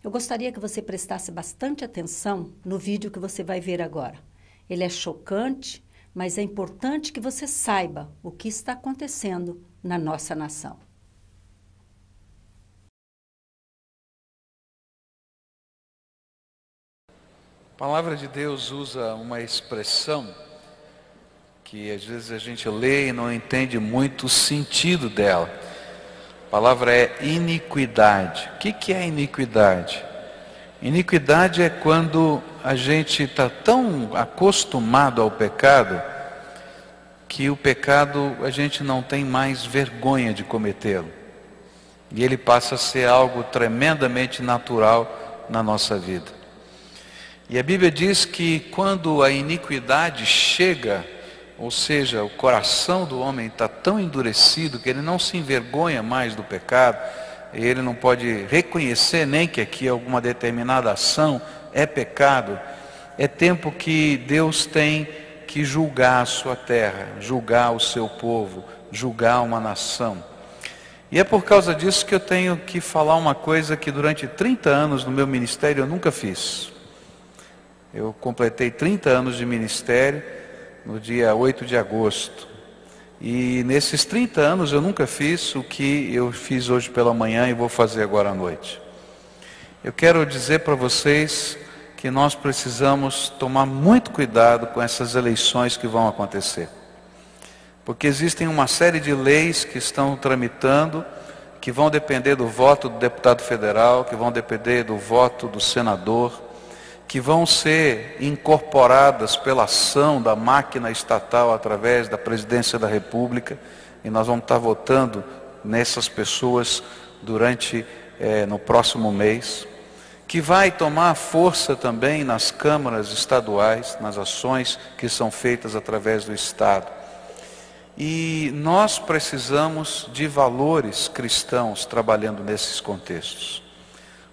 Eu gostaria que você prestasse bastante atenção no vídeo que você vai ver agora. Ele é chocante, mas é importante que você saiba o que está acontecendo na nossa nação. A palavra de Deus usa uma expressão que às vezes a gente lê e não entende muito o sentido dela. A palavra é iniquidade. O que é iniquidade? Iniquidade é quando a gente está tão acostumado ao pecado que o pecado a gente não tem mais vergonha de cometê-lo. E ele passa a ser algo tremendamente natural na nossa vida. E a Bíblia diz que quando a iniquidade chega, ou seja, o coração do homem está tão endurecido que ele não se envergonha mais do pecado, ele não pode reconhecer nem que aqui alguma determinada ação é pecado, é tempo que Deus tem que julgar a sua terra, julgar o seu povo, julgar uma nação. E é por causa disso que eu tenho que falar uma coisa que durante 30 anos no meu ministério eu nunca fiz. Eu completei 30 anos de ministério no dia 8 de agosto. E nesses 30 anos eu nunca fiz o que eu fiz hoje pela manhã e vou fazer agora à noite. Eu quero dizer para vocês que nós precisamos tomar muito cuidado com essas eleições que vão acontecer. Porque existem uma série de leis que estão tramitando, que vão depender do voto do deputado federal, que vão depender do voto do senador, que vão ser incorporadas pela ação da máquina estatal através da presidência da República, e nós vamos estar votando nessas pessoas no próximo mês, que vai tomar força também nas câmaras estaduais, nas ações que são feitas através do Estado. E nós precisamos de valores cristãos trabalhando nesses contextos.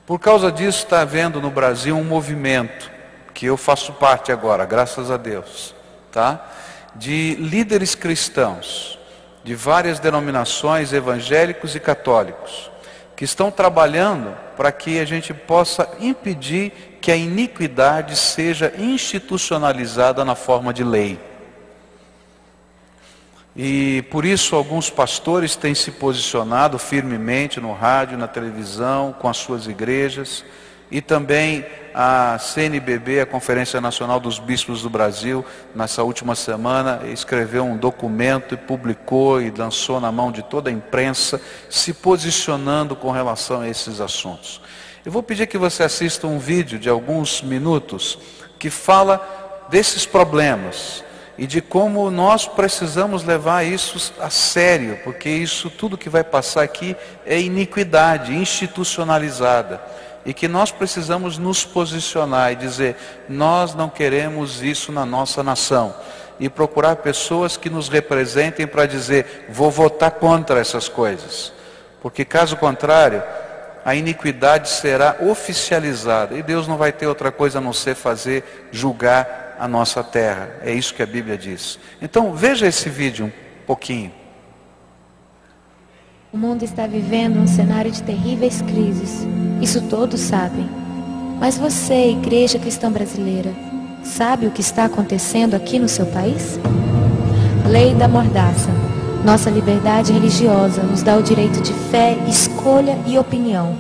Por causa disso está havendo no Brasil um movimento, que eu faço parte agora, graças a Deus, tá? De líderes cristãos, de várias denominações, evangélicos e católicos, que estão trabalhando para que a gente possa impedir que a iniquidade seja institucionalizada na forma de lei. E por isso alguns pastores têm se posicionado firmemente no rádio, na televisão, com as suas igrejas, e também a CNBB, a Conferência Nacional dos Bispos do Brasil, nessa última semana escreveu um documento e publicou e lançou na mão de toda a imprensa, se posicionando com relação a esses assuntos. Eu vou pedir que você assista um vídeo de alguns minutos que fala desses problemas e de como nós precisamos levar isso a sério, porque isso tudo que vai passar aqui é iniquidade institucionalizada, e que nós precisamos nos posicionar e dizer: nós não queremos isso na nossa nação, e procurar pessoas que nos representem para dizer: vou votar contra essas coisas, porque caso contrário a iniquidade será oficializada, e Deus não vai ter outra coisa a não ser julgar a nossa terra. É isso que a Bíblia diz. Então veja esse vídeo um pouquinho. O mundo está vivendo um cenário de terríveis crises. Isso todos sabem. Mas você, Igreja Cristã Brasileira, sabe o que está acontecendo aqui no seu país? Lei da Mordaça. Nossa liberdade religiosa nos dá o direito de fé, escolha e opinião.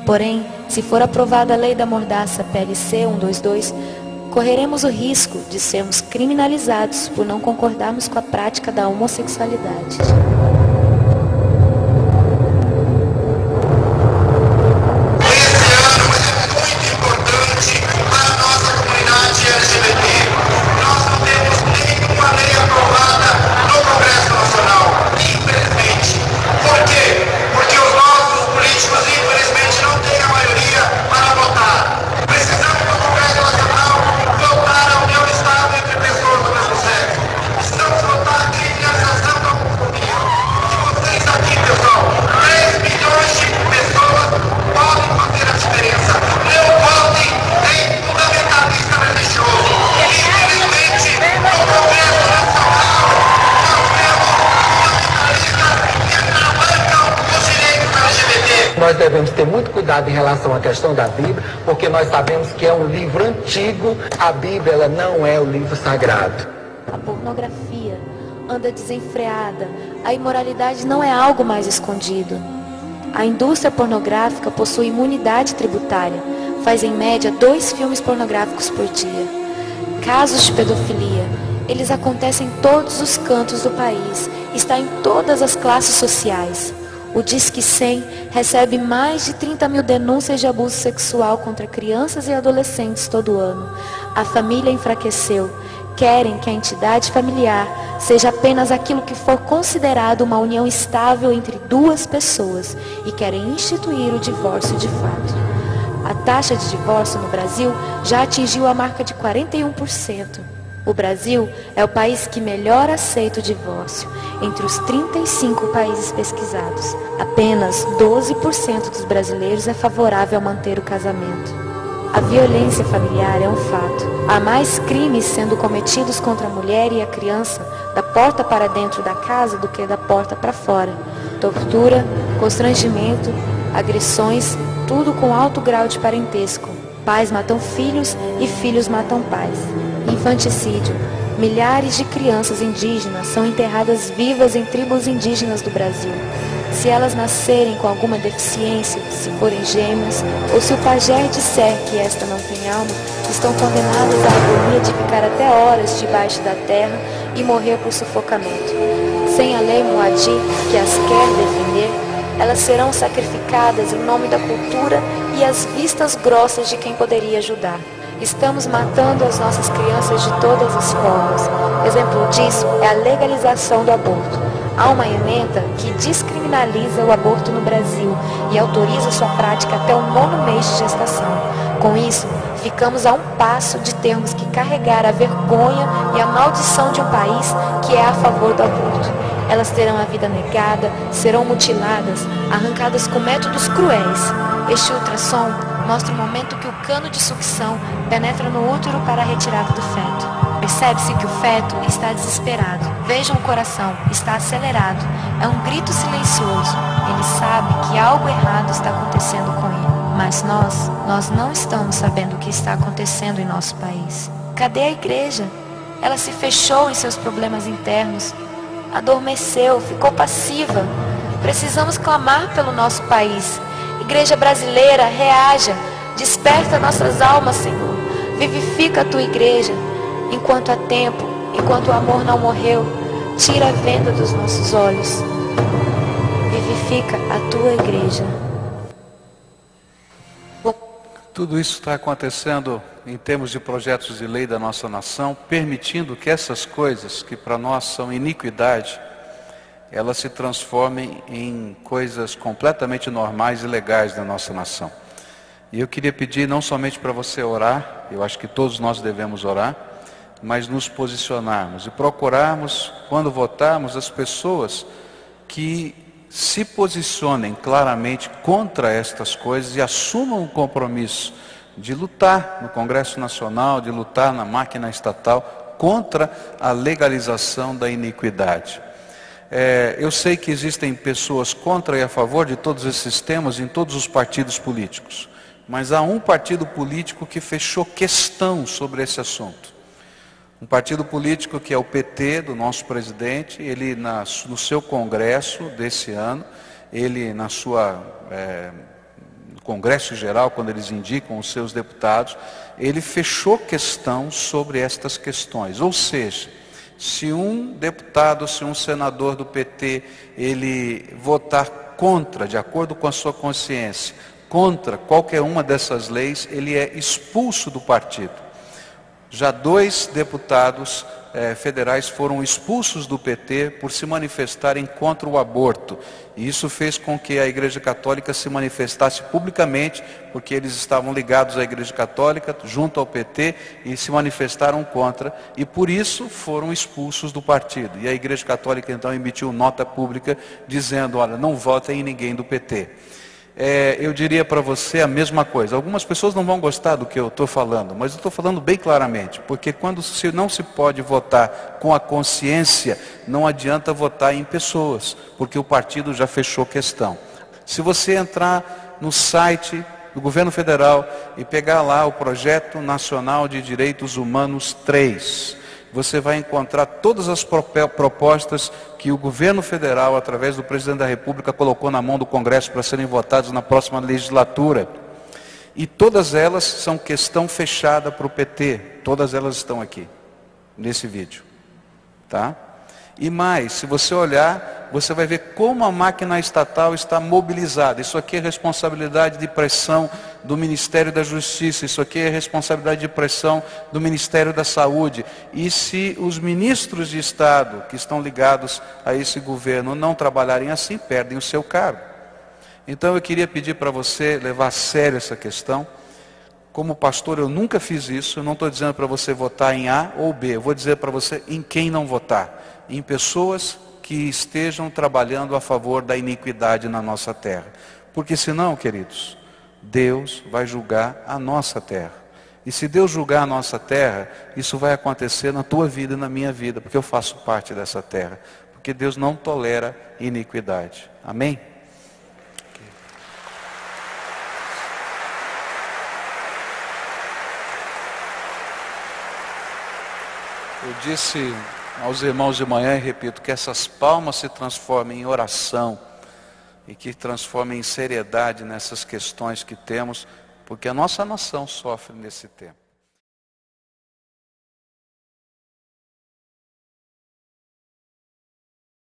Porém, se for aprovada a Lei da Mordaça PLC 122, correremos o risco de sermos criminalizados por não concordarmos com a prática da homossexualidade. Estamos votando a criminalização da homofobia. nós devemos ter muito cuidado em relação à questão da Bíblia, porque nós sabemos que é um livro antigo, a Bíblia ela não é o livro sagrado. A pornografia anda desenfreada, a imoralidade não é algo mais escondido. A indústria pornográfica possui imunidade tributária, faz em média 2 filmes pornográficos por dia. Casos de pedofilia, eles acontecem em todos os cantos do país, está em todas as classes sociais. O Disque 100 recebe mais de 30 mil denúncias de abuso sexual contra crianças e adolescentes todo ano. A família enfraqueceu. Querem que a entidade familiar seja apenas aquilo que for considerado uma união estável entre 2 pessoas e querem instituir o divórcio de fato. A taxa de divórcio no Brasil já atingiu a marca de 41%. O Brasil é o país que melhor aceita o divórcio. Entre os 35 países pesquisados, apenas 12% dos brasileiros é favorável a manter o casamento. A violência familiar é um fato. Há mais crimes sendo cometidos contra a mulher e a criança da porta para dentro da casa do que da porta para fora. Tortura, constrangimento, agressões, tudo com alto grau de parentesco. Pais matam filhos e filhos matam pais. Infanticídio. Milhares de crianças indígenas são enterradas vivas em tribos indígenas do Brasil. Se elas nascerem com alguma deficiência, se forem gêmeas, ou se o pajé disser que esta não tem alma, estão condenadas à agonia de ficar até horas debaixo da terra e morrer por sufocamento. Sem a lei Moadi, que as quer defender, elas serão sacrificadas em nome da cultura e às vistas grossas de quem poderia ajudar. Estamos matando as nossas crianças de todas as formas. Exemplo disso é a legalização do aborto. Há uma emenda que descriminaliza o aborto no Brasil e autoriza sua prática até o 9º mês de gestação. Com isso, ficamos a um passo de termos que carregar a vergonha e a maldição de um país que é a favor do aborto. Elas terão a vida negada, serão mutiladas, arrancadas com métodos cruéis. Este ultrassom mostra o momento que o cano de sucção penetra no útero para a retirada do feto. Percebe-se que o feto está desesperado. Vejam o coração, está acelerado. É um grito silencioso. Ele sabe que algo errado está acontecendo com ele. Mas nós não estamos sabendo o que está acontecendo em nosso país. Cadê a igreja? Ela se fechou em seus problemas internos. Adormeceu, ficou passiva. Precisamos clamar pelo nosso país. Igreja brasileira, reaja. Desperta nossas almas, Senhor. Vivifica a tua igreja. Enquanto há tempo, enquanto o amor não morreu, tira a venda dos nossos olhos. Vivifica a tua igreja. Tudo isso está acontecendo em termos de projetos de lei da nossa nação, permitindo que essas coisas, que para nós são iniquidade, elas se transformem em coisas completamente normais e legais da nossa nação. E eu queria pedir não somente para você orar, eu acho que todos nós devemos orar, mas nos posicionarmos e procurarmos, quando votarmos, as pessoas que se posicionem claramente contra estas coisas e assumam o compromisso de lutar no Congresso Nacional, de lutar na máquina estatal contra a legalização da iniquidade. Eu sei que existem pessoas contra e a favor de todos esses temas em todos os partidos políticos, mas há um partido político que fechou questão sobre esse assunto. Um partido político que é o PT, do nosso presidente. Ele no seu congresso desse ano, ele no congresso geral, quando eles indicam os seus deputados, ele fechou questão sobre estas questões. Ou seja, se um deputado, se um senador do PT, ele votar contra, de acordo com a sua consciência, contra qualquer uma dessas leis, ele é expulso do partido. Já 2 deputados federais foram expulsos do PT por se manifestarem contra o aborto. E isso fez com que a Igreja Católica se manifestasse publicamente, porque eles estavam ligados à Igreja Católica, junto ao PT, e se manifestaram contra, e por isso foram expulsos do partido. E a Igreja Católica então emitiu nota pública dizendo: olha, não votem em ninguém do PT. Eu diria para você a mesma coisa. Algumas pessoas não vão gostar do que eu estou falando, mas eu estou falando bem claramente, porque quando não se pode votar com a consciência, não adianta votar em pessoas, porque o partido já fechou questão. Se você entrar no site do governo federal e pegar lá o Projeto Nacional de Direitos Humanos 3, você vai encontrar todas as propostas que o governo federal, através do presidente da República, colocou na mão do Congresso para serem votadas na próxima legislatura. E todas elas são questão fechada para o PT. Todas elas estão aqui, nesse vídeo. Tá? E mais, se você olhar, você vai ver como a máquina estatal está mobilizada. Isso aqui é responsabilidade de pressão do Ministério da Justiça, isso aqui é responsabilidade de pressão do Ministério da Saúde. E se os ministros de Estado que estão ligados a esse governo não trabalharem assim, perdem o seu cargo. Então eu queria pedir para você levar a sério essa questão. Como pastor eu nunca fiz isso, eu não estou dizendo para você votar em A ou B, eu vou dizer para você em quem não votar. Em pessoas que estejam trabalhando a favor da iniquidade na nossa terra. Porque senão, queridos, Deus vai julgar a nossa terra. E se Deus julgar a nossa terra, isso vai acontecer na tua vida e na minha vida, porque eu faço parte dessa terra. Porque Deus não tolera iniquidade. Amém? Eu disse aos irmãos de manhã e repito, que essas palmas se transformem em oração e que transformem em seriedade nessas questões que temos, porque a nossa nação sofre nesse tempo.